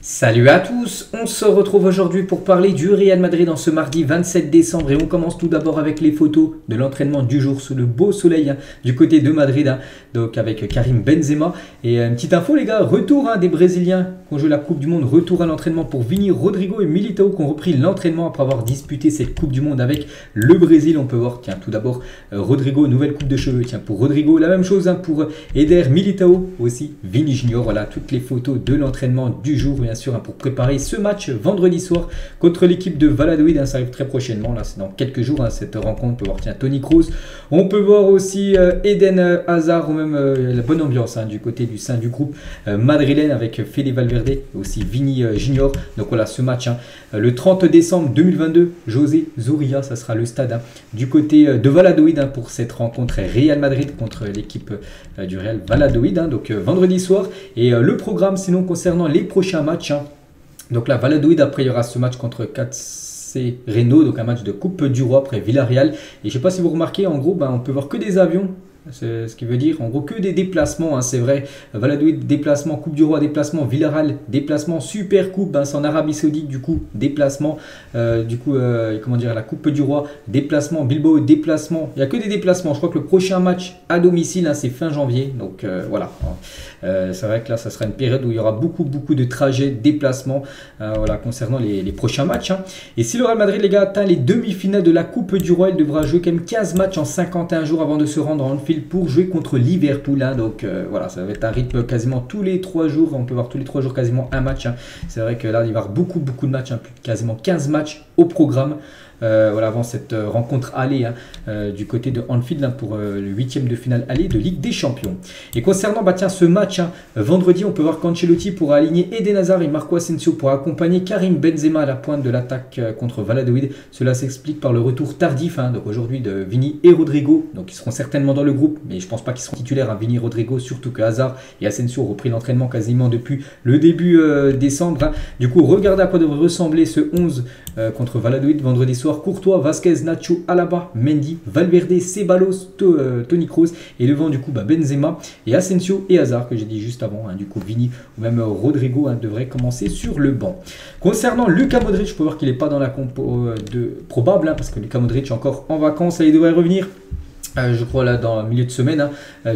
Salut à tous, on se retrouve aujourd'hui pour parler du Real Madrid en ce mardi 27 décembre et on commence tout d'abord avec les photos de l'entraînement du jour sous le beau soleil du côté de Madrid, donc avec Karim Benzema. Et une petite info les gars, retour des Brésiliens qui ont joué la Coupe du Monde, retour à l'entraînement pour Vini, Rodrigo et Militao qui ont repris l'entraînement après avoir disputé cette Coupe du Monde avec le Brésil. On peut voir, tiens, tout d'abord Rodrigo, nouvelle coupe de cheveux, tiens, pour Rodrigo, la même chose pour Eder Militao, aussi Vini Junior. Voilà toutes les photos de l'entraînement du jour, bien sûr, pour préparer ce match vendredi soir contre l'équipe de Valladolid. Ça arrive très prochainement, là c'est dans quelques jours cette rencontre. On peut voir, tiens, Toni Kroos, on peut voir aussi Eden Hazard, ou même la bonne ambiance du côté du sein du groupe madrilène avec Fede Valverde, aussi Vini Junior. Donc voilà ce match le 30 décembre 2022, José Zorrilla, ça sera le stade du côté de Valladolid pour cette rencontre Real Madrid contre l'équipe du Real Valladolid, donc vendredi soir. Et le programme sinon concernant les prochains matchs, donc là Valladolid, après il y aura ce match contre 4C Renault, donc un match de Coupe du Roi après Villarreal. Et je ne sais pas si vous remarquez, en gros on peut voir que des avions. C'est ce qui veut dire en gros que des déplacements, c'est vrai. Valladolid déplacement, Coupe du Roi déplacement, Villarreal déplacement, Super Coupe, c'est en Arabie Saoudite du coup, déplacement, comment dire, la Coupe du Roi déplacement, Bilbao déplacement, il n'y a que des déplacements. Je crois que le prochain match à domicile c'est fin janvier, donc voilà. C'est vrai que là ça sera une période où il y aura beaucoup de trajets, déplacements, voilà, concernant les prochains matchs. Et si le Real Madrid les gars atteint les demi-finales de la Coupe du Roi, il devra jouer quand même 15 matchs en 51 jours avant de se rendre en Anfield pour jouer contre Liverpool. Donc voilà, ça va être un rythme quasiment tous les 3 jours. On peut voir tous les 3 jours quasiment un match. C'est vrai que là il va y avoir beaucoup de matchs, plus de quasiment 15 matchs au programme. Voilà, avant cette rencontre aller du côté de Anfield pour le 8e de finale aller de Ligue des Champions. Et concernant ce match vendredi, on peut voir qu'Ancelotti pourra aligner Eden Hazard et Marco Asensio pour accompagner Karim Benzema à la pointe de l'attaque contre Valladolid. Cela s'explique par le retour tardif donc aujourd'hui de Vini et Rodrigo, donc ils seront certainement dans le groupe, mais je pense pas qu'ils seront titulaires Vini et Rodrigo, surtout que Hazard et Asensio ont repris l'entraînement quasiment depuis le début décembre. Du coup, regardez à quoi devrait ressembler ce 11 contre Valladolid vendredi soir. Courtois, Vasquez, Nacho, Alaba, Mendy, Valverde, Ceballos, Toni Kroos, et devant du coup Benzema et Asensio et Hazard que j'ai dit juste avant. Du coup Vini ou même Rodrigo devrait commencer sur le banc. Concernant Luka Modric, je peux voir qu'il n'est pas dans la compo de probable parce que Luka Modric est encore en vacances et il devrait revenir. Je crois là dans le milieu de semaine,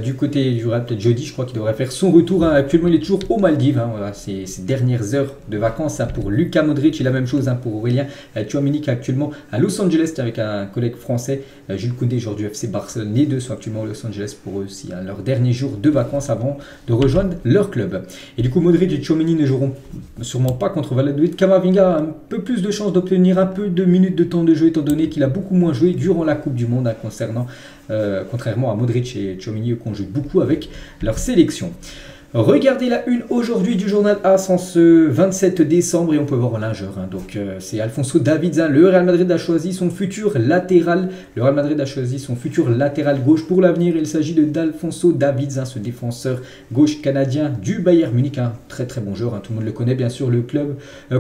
du côté du Real, peut-être jeudi, je crois qu'il devrait faire son retour. Actuellement il est toujours aux Maldives, voilà, ces dernières heures de vacances pour Luka Modric, et la même chose pour Aurélien Tchouaméni qui est actuellement à Los Angeles avec un collègue français, Jules Koundé, joueur du FC Barcelone. Les deux sont actuellement à Los Angeles pour eux aussi, leur dernier jour de vacances avant de rejoindre leur club. Et du coup Modric et Tchouaméni ne joueront sûrement pas contre Valladolid. Camavinga a un peu plus de chances d'obtenir un peu de minutes de temps de jeu étant donné qu'il a beaucoup moins joué durant la Coupe du Monde contrairement à Modric et Tchouaméni qui ont joué beaucoup avec leur sélection. Regardez la une aujourd'hui du journal AS en ce 27 décembre et on peut voir l'ingeur. Donc c'est Alphonso Davids. Le Real Madrid a choisi son futur latéral. Le Real Madrid a choisi son futur latéral gauche pour l'avenir. Il s'agit d'Alphonso Davids, ce défenseur gauche canadien du Bayern Munich. Très bon joueur, tout le monde le connaît bien sûr. Le club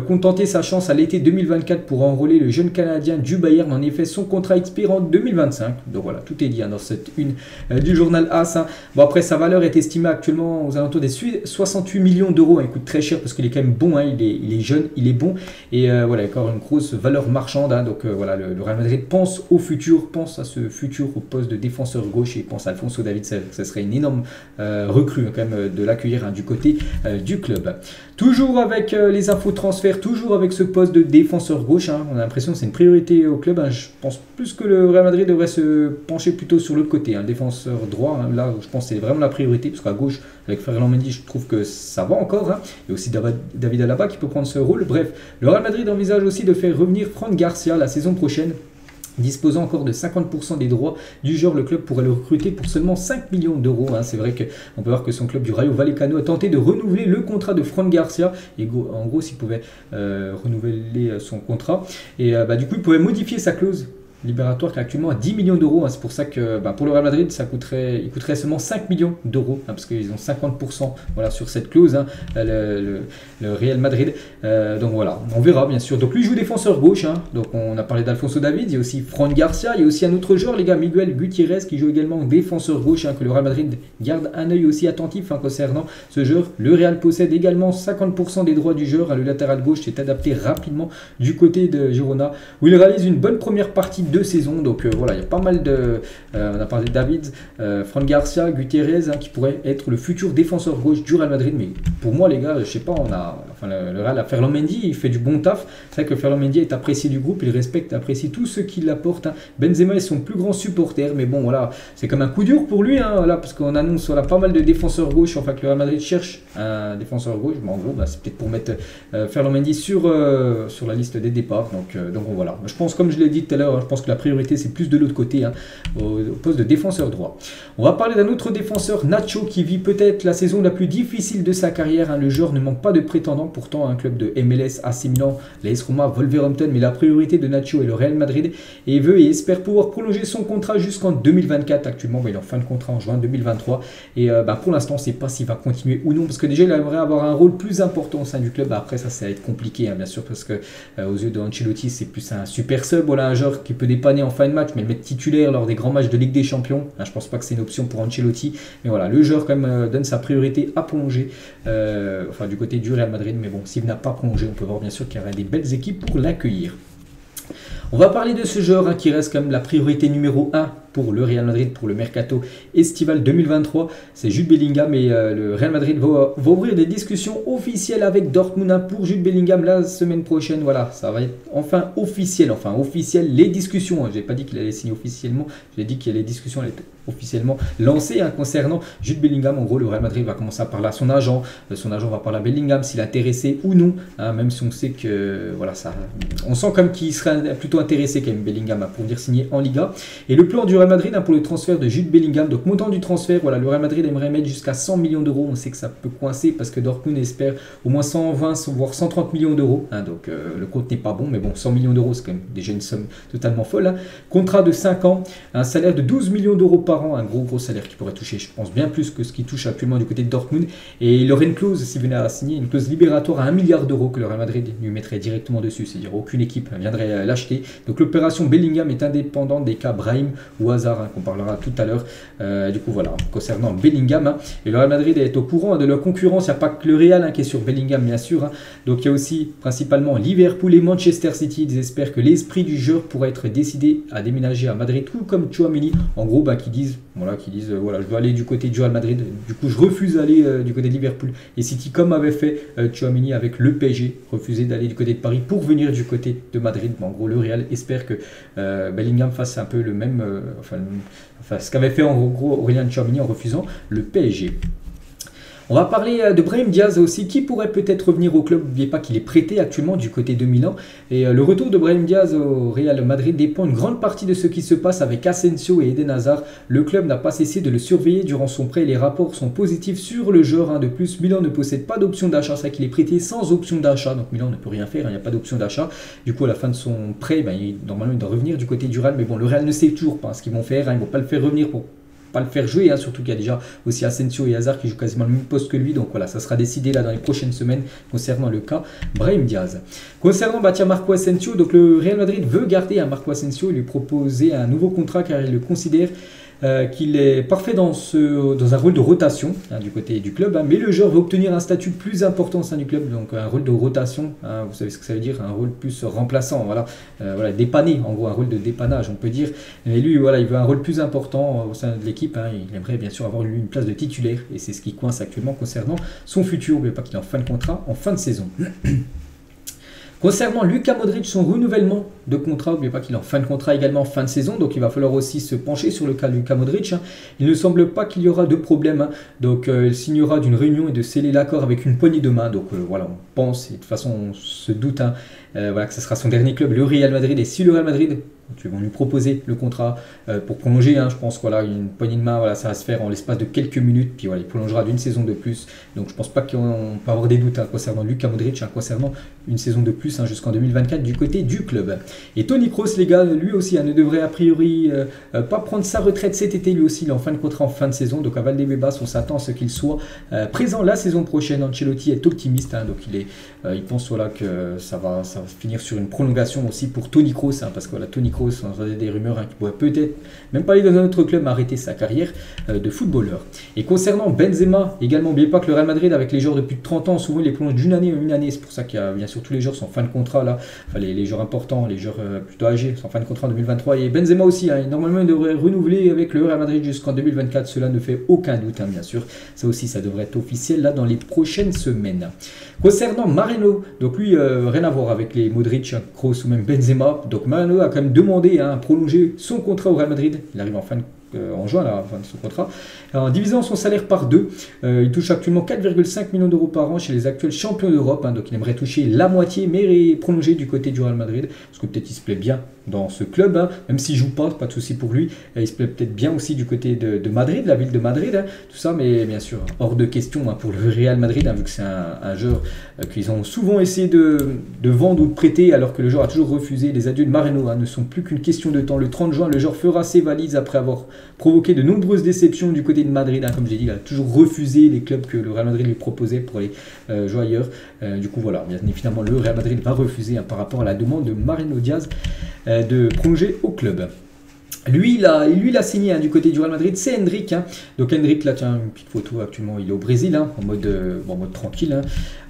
compte tenter sa chance à l'été 2024 pour enrôler le jeune canadien du Bayern. En effet, son contrat expire en 2025. Donc voilà, tout est dit dans cette une du journal AS. Bon, après, sa valeur est estimée actuellement aux alentours des 68 millions d'euros. Il coûte très cher parce qu'il est quand même bon, il est jeune, il est bon, et voilà, encore une grosse valeur marchande. Donc voilà, le Real Madrid pense au futur, pense à ce futur au poste de défenseur gauche et pense à Alphonso Davids. Ça serait une énorme recrue quand même de l'accueillir du côté du club. Toujours avec les infos transferts, toujours avec ce poste de défenseur gauche. On a l'impression que c'est une priorité au club. Je pense plus que le Real Madrid devrait se pencher plutôt sur l'autre côté, défenseur droit. Là, je pense que c'est vraiment la priorité, parce qu'à gauche, avec Ferland Mendy, je trouve que ça va encore. Il y a aussi David Alaba qui peut prendre ce rôle. Bref, le Real Madrid envisage aussi de faire revenir Fran Garcia la saison prochaine. Disposant encore de 50% des droits du joueur, le club pourrait le recruter pour seulement 5 millions d'euros. C'est vrai qu'on peut voir que son club du Rayo Vallecano a tenté de renouveler le contrat de Fran Garcia. Et en gros, s'il pouvait renouveler son contrat, et du coup, il pouvait modifier sa clause libératoire qui est actuellement à 10 millions d'euros. C'est pour ça que pour le Real Madrid, il coûterait seulement 5 millions d'euros, parce qu'ils ont 50% voilà, sur cette clause, le Real Madrid. Donc voilà, on verra bien sûr. Donc lui joue défenseur gauche. Donc on a parlé d'Alfonso Davies, il y a aussi Fran Garcia, il y a aussi un autre joueur, les gars, Miguel Gutiérrez, qui joue également défenseur gauche, que le Real Madrid garde un œil aussi attentif concernant ce joueur. Le Real possède également 50% des droits du joueur. Le latéral gauche s'est adapté rapidement du côté de Girona, où il réalise une bonne première partie de saison. Donc voilà, il y a pas mal de... on a parlé de David, Fran Garcia, Gutiérrez, qui pourrait être le futur défenseur gauche du Real Madrid. Mais pour moi, les gars, je sais pas, le Real a Ferland Mendy, il fait du bon taf. C'est vrai que Ferland Mendy est apprécié du groupe, il respecte, apprécie tout ce qu'il apporte. Benzema est son plus grand supporter, mais bon, voilà, c'est comme un coup dur pour lui, voilà, parce qu'on annonce pas mal de défenseurs gauche, que le Real Madrid cherche un défenseur gauche. Mais en gros, c'est peut-être pour mettre Ferland Mendy sur la liste des départs. Donc voilà, je pense, comme je l'ai dit tout à l'heure, je pense que la priorité c'est plus de l'autre côté, au poste de défenseur droit. On va parler d'un autre défenseur, Nacho, qui vit peut-être la saison la plus difficile de sa carrière. Le joueur ne manque pas de prétendants, pourtant un club de MLS, AC Milan, l'AS Roma, Wolverhampton, mais la priorité de Nacho est le Real Madrid, et veut et espère pouvoir prolonger son contrat jusqu'en 2024. Actuellement, il est en fin de contrat en juin 2023, et pour l'instant, on ne sait pas s'il va continuer ou non, parce que déjà, il aimerait avoir un rôle plus important au sein du club. Après, ça va être compliqué, bien sûr, parce que aux yeux de Ancelotti, c'est plus un super sub, voilà, un joueur qui peut dépanner en fin de match, mais le mettre titulaire lors des grands matchs de Ligue des Champions, je pense pas que c'est une option pour Ancelotti. Mais voilà, le joueur quand même donne sa priorité à prolonger, du côté du Real Madrid. Mais bon, s'il n'a pas prolongé, on peut voir bien sûr qu'il y aura des belles équipes pour l'accueillir. On va parler de ce joueur qui reste comme la priorité numéro 1 pour le Real Madrid pour le mercato estival 2023. C'est Jude Bellingham, et le Real Madrid va ouvrir des discussions officielles avec Dortmund pour Jude Bellingham la semaine prochaine. Voilà, ça va être enfin officiel les discussions. Je n'ai pas dit qu'il allait signer officiellement, j'ai dit que les discussions allaient être officiellement lancées concernant Jude Bellingham. En gros, le Real Madrid va commencer à parler à son agent. Son agent va parler à Bellingham s'il est intéressé ou non, même si on sait que voilà, on sent comme qu'il serait plutôt intéressé quand même, Bellingham, pour venir signer en Liga. Et le plan du Real Madrid pour le transfert de Jude Bellingham, donc montant du transfert, voilà, le Real Madrid aimerait mettre jusqu'à 100 millions d'euros. On sait que ça peut coincer parce que Dortmund espère au moins 120 voire 130 millions d'euros, donc le compte n'est pas bon, mais bon, 100 millions d'euros c'est quand même déjà une somme totalement folle. Contrat de 5 ans, un salaire de 12 millions d'euros par an, un gros salaire qui pourrait toucher, je pense, bien plus que ce qu'il touche actuellement du côté de Dortmund. Et il aurait une clause, s'il venait à signer, une clause libératoire à 1 milliard d'euros que le Real Madrid lui mettrait directement dessus, c'est-à-dire aucune équipe viendrait l'acheter. Donc l'opération Bellingham est indépendante des cas Brahim ou Hazard, qu'on parlera tout à l'heure. Du coup voilà, concernant Bellingham, et le Real Madrid est au courant de leur concurrence. Il n'y a pas que le Real qui est sur Bellingham, bien sûr, donc il y a aussi principalement Liverpool et Manchester City. Ils espèrent que l'esprit du joueur pourrait être décidé à déménager à Madrid, tout comme Tchouaméni, en gros, qui disent voilà, je dois aller du côté du Real Madrid, du coup je refuse d'aller du côté de Liverpool et City, comme avait fait Tchouaméni avec le PSG, refusé d'aller du côté de Paris pour venir du côté de Madrid. En gros, le Real espère que Bellingham fasse un peu le même, ce qu'avait fait en gros Aurélien Tchouaméni en refusant le PSG. On va parler de Brahim Diaz aussi, qui pourrait peut-être revenir au club. N'oubliez pas qu'il est prêté actuellement du côté de Milan. Et le retour de Brahim Diaz au Real Madrid dépend une grande partie de ce qui se passe avec Asensio et Eden Hazard. Le club n'a pas cessé de le surveiller durant son prêt. Les rapports sont positifs sur le joueur. De plus, Milan ne possède pas d'option d'achat. C'est vrai qu'il est prêté sans option d'achat. Donc Milan ne peut rien faire, il n'y a pas d'option d'achat. Du coup, à la fin de son prêt, normalement, il doit revenir du côté du Real. Mais bon, le Real ne sait toujours pas ce qu'ils vont faire. Ils ne vont pas le faire revenir pour pas le faire jouer, surtout qu'il y a déjà aussi Asensio et Hazard qui jouent quasiment le même poste que lui. Donc voilà, ça sera décidé là dans les prochaines semaines concernant le cas Brahim Diaz. Concernant Marco Asensio, donc le Real Madrid veut garder Marco Asensio et lui proposer un nouveau contrat, car il le considère qu'il est parfait dans un rôle de rotation du côté du club, mais le joueur veut obtenir un statut plus important au sein du club, donc un rôle de rotation, vous savez ce que ça veut dire, un rôle plus remplaçant, voilà, dépanner, en gros un rôle de dépannage on peut dire, mais lui voilà, il veut un rôle plus important au sein de l'équipe, il aimerait bien sûr avoir lui une place de titulaire, et c'est ce qui coince actuellement concernant son futur. N'oubliez pas qu'il est en fin de contrat, en fin de saison. Concernant Luka Modric, son renouvellement de contrat, n'oubliez pas qu'il est en fin de contrat également en fin de saison, donc il va falloir aussi se pencher sur le cas de Luka Modric. Il ne semble pas qu'il y aura de problème, donc il signera d'une réunion et de sceller l'accord avec une poignée de main. Donc voilà, on pense, et de toute façon on se doute que ce sera son dernier club, le Real Madrid, et si le Real Madrid Ils vont lui proposer le contrat pour prolonger, hein, je pense, voilà, une poignée de main, voilà, ça va se faire en l'espace de quelques minutes, puis voilà, il prolongera d'une saison de plus. Donc je pense pas qu'on peut avoir des doutes hein, concernant Luka Modric, hein, concernant une saison de plus hein, jusqu'en 2024 du côté du club. Et Toni Kroos, les gars, lui aussi hein, ne devrait a priori pas prendre sa retraite cet été, lui aussi, il est en fin de contrat en fin de saison, donc à Valdebebas, on s'attend à ce qu'il soit présent la saison prochaine. Ancelotti est optimiste, hein, donc il pense voilà, que ça va finir sur une prolongation aussi pour Toni Kroos, hein, parce que voilà, Toni Kroos, on entendait des rumeurs hein, qui pourrait peut-être même pas aller dans un autre club, arrêter sa carrière de footballeur. Et concernant Benzema, également, n'oubliez pas que le Real Madrid, avec les joueurs de plus de 30 ans, souvent il les prolonge d'une année en une année, c'est pour ça qu'il y a bien sûr tous les joueurs sont en fin de contrat là, enfin les joueurs importants, les joueurs plutôt âgés sont en fin de contrat en 2023, et Benzema aussi, hein, normalement il devrait renouveler avec le Real Madrid jusqu'en 2024, cela ne fait aucun doute, hein, bien sûr, ça aussi ça devrait être officiel là dans les prochaines semaines. Concernant Mariano, donc lui rien à voir avec les Modric, Kroos ou même Benzema, donc Mariano a quand même demandé à prolonger son contrat au Real Madrid, il arrive en juin, à la fin de son contrat. En divisant son salaire par deux, il touche actuellement 4,5 millions d'euros par an chez les actuels champions d'Europe, hein, donc il aimerait toucher la moitié, mais prolonger du côté du Real Madrid, parce que peut-être il se plaît bien dans ce club, hein, même s'il joue pas de souci pour lui, il se plaît peut-être bien aussi du côté de Madrid, la ville de Madrid, hein, tout ça, mais bien sûr, hors de question hein, pour le Real Madrid, hein, vu que c'est un joueur qu'ils ont souvent essayé de vendre ou de prêter, alors que le joueur a toujours refusé. Les adieux de Mariano hein, ne sont plus qu'une question de temps. Le 30 juin, le joueur fera ses valises après avoir provoqué de nombreuses déceptions du côté de Madrid, hein, comme j'ai dit, il a toujours refusé les clubs que le Real Madrid lui proposait pour aller jouer ailleurs. Du coup voilà, bien évidemment le Real Madrid va refuser hein, par rapport à la demande de Mariano Diaz de prolonger au club. Lui, il a signé hein, du côté du Real Madrid, c'est Endrick. Hein. Donc Endrick, là, tiens, une petite photo actuellement, il est au Brésil, hein, en mode tranquille, hein,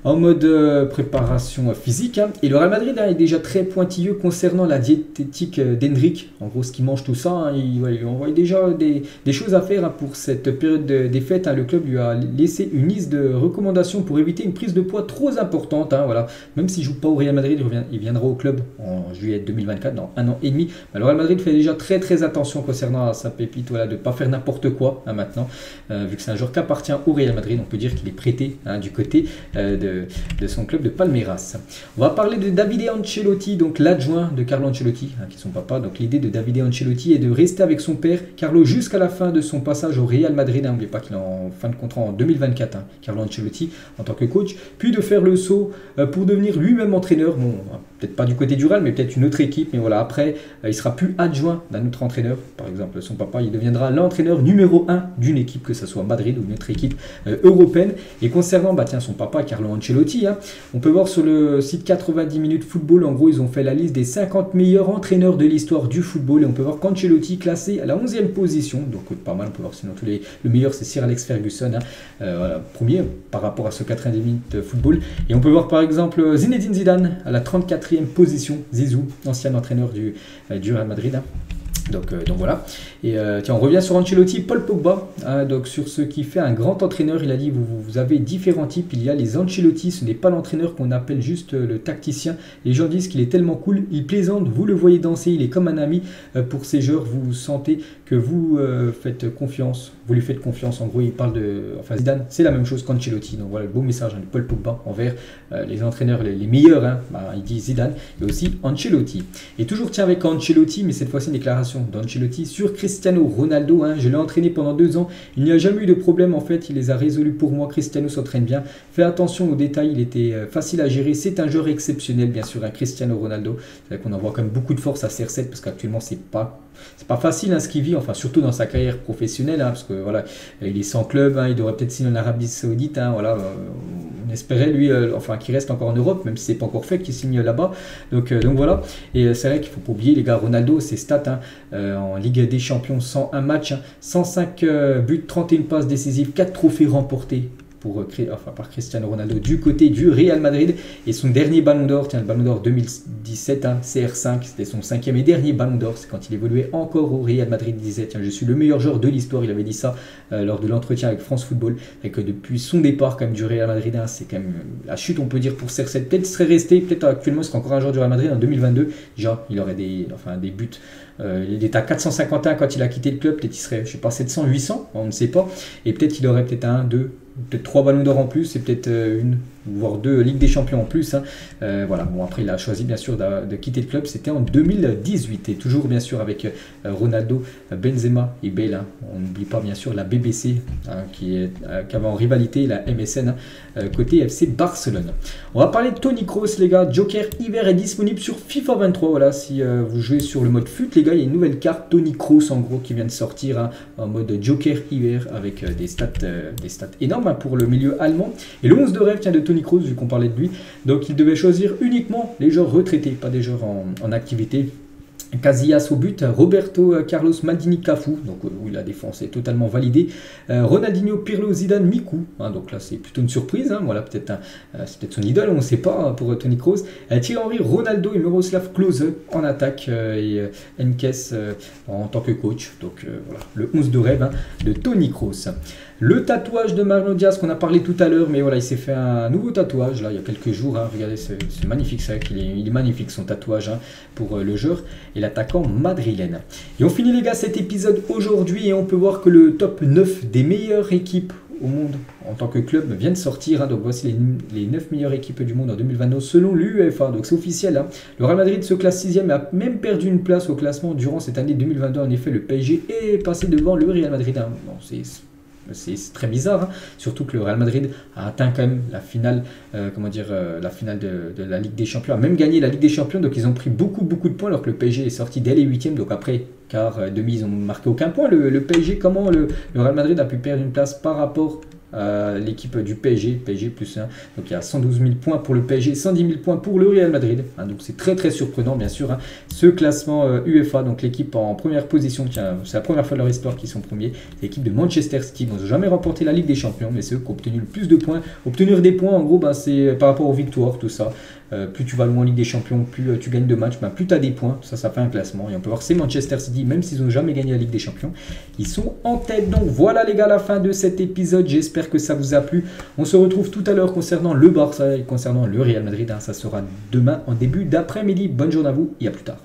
en mode préparation physique. Hein. Et le Real Madrid hein, est déjà très pointilleux concernant la diététique d'Endrick. En gros, ce qui mange tout ça, hein, il lui envoie déjà des choses à faire hein, pour cette période des fêtes. Hein. Le club lui a laissé une liste de recommandations pour éviter une prise de poids trop importante. Hein, voilà. Même s'il ne joue pas au Real Madrid, il viendra au club en juillet 2024, dans un an et demi. Mais le Real Madrid fait déjà très attention concernant sa pépite, voilà, de ne pas faire n'importe quoi hein, maintenant, vu que c'est un joueur qui appartient au Real Madrid, on peut dire qu'il est prêté hein, du côté de son club de Palmeiras. On va parler de Davide Ancelotti, donc l'adjoint de Carlo Ancelotti, hein, qui est son papa. Donc l'idée de Davide Ancelotti est de rester avec son père Carlo jusqu'à la fin de son passage au Real Madrid. N'oubliez pas qu'il est en fin de contrat en 2024, hein, Carlo Ancelotti en tant que coach, puis de faire le saut pour devenir lui-même entraîneur. Bon, peut-être pas du côté du Real, mais peut-être une autre équipe. Mais voilà, après, il sera plus adjoint d'un autre entraîneur. Par exemple, son papa, il deviendra l'entraîneur numéro 1 d'une équipe, que ce soit Madrid ou une autre équipe européenne. Et concernant son papa, Carlo Ancelotti, hein, on peut voir sur le site 90 minutes football, en gros, ils ont fait la liste des 50 meilleurs entraîneurs de l'histoire du football. Et on peut voir qu'Ancelotti classé à la 11e position. Donc, pas mal, on peut voir sinon le meilleur, c'est Sir Alex Ferguson, hein, voilà, premier par rapport à ce 90 minutes football. Et on peut voir par exemple Zinedine Zidane à la 34e position, Zizou, ancien entraîneur du Real Madrid. Hein. Donc voilà. Et tiens, on revient sur Ancelotti, Paul Pogba. Hein, donc sur ce qui fait un grand entraîneur, il a dit vous avez différents types. Il y a les Ancelotti, ce n'est pas l'entraîneur qu'on appelle juste le tacticien. Les gens disent qu'il est tellement cool, il plaisante, vous le voyez danser, il est comme un ami pour ces joueurs. Vous sentez que vous faites confiance, vous lui faites confiance. En gros, il parle Zidane, c'est la même chose qu'Ancelotti. Donc voilà le beau message hein, de Paul Pogba envers les entraîneurs les meilleurs. Hein, il dit Zidane et aussi Ancelotti. Et toujours tiens avec Ancelotti, mais cette fois-ci une déclaration d'Ancelotti sur Cristiano Ronaldo. Hein, je l'ai entraîné pendant 2 ans. Il n'y a jamais eu de problème en fait. Il les a résolus pour moi. Cristiano s'entraîne bien. Fais attention aux détails. Il était facile à gérer. C'est un joueur exceptionnel, bien sûr, un Cristiano Ronaldo. C'est vrai qu'on envoie quand même beaucoup de force à CR7 parce qu'actuellement c'est pas facile hein, ce qu'il vit. Enfin, surtout dans sa carrière professionnelle, hein, parce que voilà, il est sans club. Hein, il devrait peut-être signer en Arabie Saoudite. Hein, voilà, on espérait lui, qu'il reste encore en Europe, même si c'est pas encore fait, qu'il signe là-bas. Donc voilà. Et c'est vrai qu'il faut pas oublier les gars. Ronaldo, ses stats. Hein, en Ligue des Champions, 101 matchs, hein, 105 buts, 31 passes décisives, 4 trophées remportés par Cristiano Ronaldo du côté du Real Madrid. Et son dernier ballon d'or, le ballon d'or 2017, hein, CR5, c'était son 5e et dernier ballon d'or. C'est quand il évoluait encore au Real Madrid. Il disait je suis le meilleur joueur de l'histoire. Il avait dit ça lors de l'entretien avec France Football. Et que depuis son départ quand même, du Real Madrid, hein, c'est quand même la chute, on peut dire, pour CR7. Peut-être serait resté, peut-être actuellement il serait encore un joueur du Real Madrid en 2022. Déjà, il aurait des buts. Il était à 451 quand il a quitté le club. Peut-être il serait, je sais pas, 700, 800, on ne sait pas. Et peut-être il aurait peut-être 1, 2, peut-être 3 ballons d'or en plus et peut-être voire 2 Ligue des Champions en plus. Hein. Voilà, bon après il a choisi bien sûr de quitter le club, c'était en 2018 et toujours bien sûr avec Ronaldo, Benzema et Bale. Hein. On n'oublie pas bien sûr la BBC hein, qui avait en rivalité la MSN côté FC Barcelone. On va parler de Toni Kroos les gars, Joker hiver est disponible sur FIFA 23. Voilà, si vous jouez sur le mode FUT les gars, il y a une nouvelle carte Toni Kroos en gros qui vient de sortir hein, en mode Joker hiver avec des stats énormes hein, pour le milieu allemand. Et le 11 de rêve tient de Toni Kroos vu qu'on parlait de lui. Donc il devait choisir uniquement les joueurs retraités, pas des joueurs en activité. Casillas au but, Roberto Carlos Maldini Cafu, donc où la défense est totalement validée, Ronaldinho, Pirlo, Zidane, Miku, hein, donc là c'est plutôt une surprise, hein, voilà c'est peut-être son idole, on ne sait pas pour Toni Kroos, Thierry Henry, Ronaldo et Miroslav Klose en attaque et Henkes en tant que coach, donc voilà le 11 de rêve hein, de Toni Kroos. Le tatouage de Mario Diaz qu'on a parlé tout à l'heure, mais voilà, il s'est fait un nouveau tatouage là il y a quelques jours. Hein, regardez, c'est magnifique, c'est vrai qu'il est magnifique son tatouage hein, pour le joueur et l'attaquant madrilène. Et on finit les gars cet épisode aujourd'hui et on peut voir que le top 9 des meilleures équipes au monde en tant que club vient de sortir. Hein, donc voici les 9 meilleures équipes du monde en 2022 selon l'UEFA. Donc c'est officiel. Hein. Le Real Madrid se classe 6e et a même perdu une place au classement durant cette année 2022. En effet, le PSG est passé devant le Real Madrid. Hein. Bon, c'est très bizarre, hein. Surtout que le Real Madrid a atteint quand même la finale, la finale de la Ligue des Champions, a même gagné la Ligue des Champions, donc ils ont pris beaucoup de points alors que le PSG est sorti dès les 8e, donc après quart, demi, ils n'ont marqué aucun point. Le PSG, comment le Real Madrid a pu perdre une place par rapport l'équipe du PSG plus 1, donc il y a 112 000 points pour le PSG, 110 000 points pour le Real Madrid, hein, donc c'est très surprenant bien sûr, hein, ce classement UEFA, donc l'équipe en première position, c'est la première fois de leur histoire qu'ils sont premiers, c'est l'équipe de Manchester City, ils n'ont jamais remporté la Ligue des Champions, mais c'est eux qui ont obtenu le plus de points, obtenir des points en gros, c'est par rapport aux victoires, tout ça. Plus tu vas loin en Ligue des Champions, plus tu gagnes de matchs, plus tu as des points, ça fait un classement. Et on peut voir c'est Manchester City, même s'ils n'ont jamais gagné la Ligue des Champions, ils sont en tête. Donc voilà les gars, la fin de cet épisode, j'espère que ça vous a plu. On se retrouve tout à l'heure concernant le Barça et concernant le Real Madrid, hein, ça sera demain en début d'après-midi. Bonne journée à vous et à plus tard.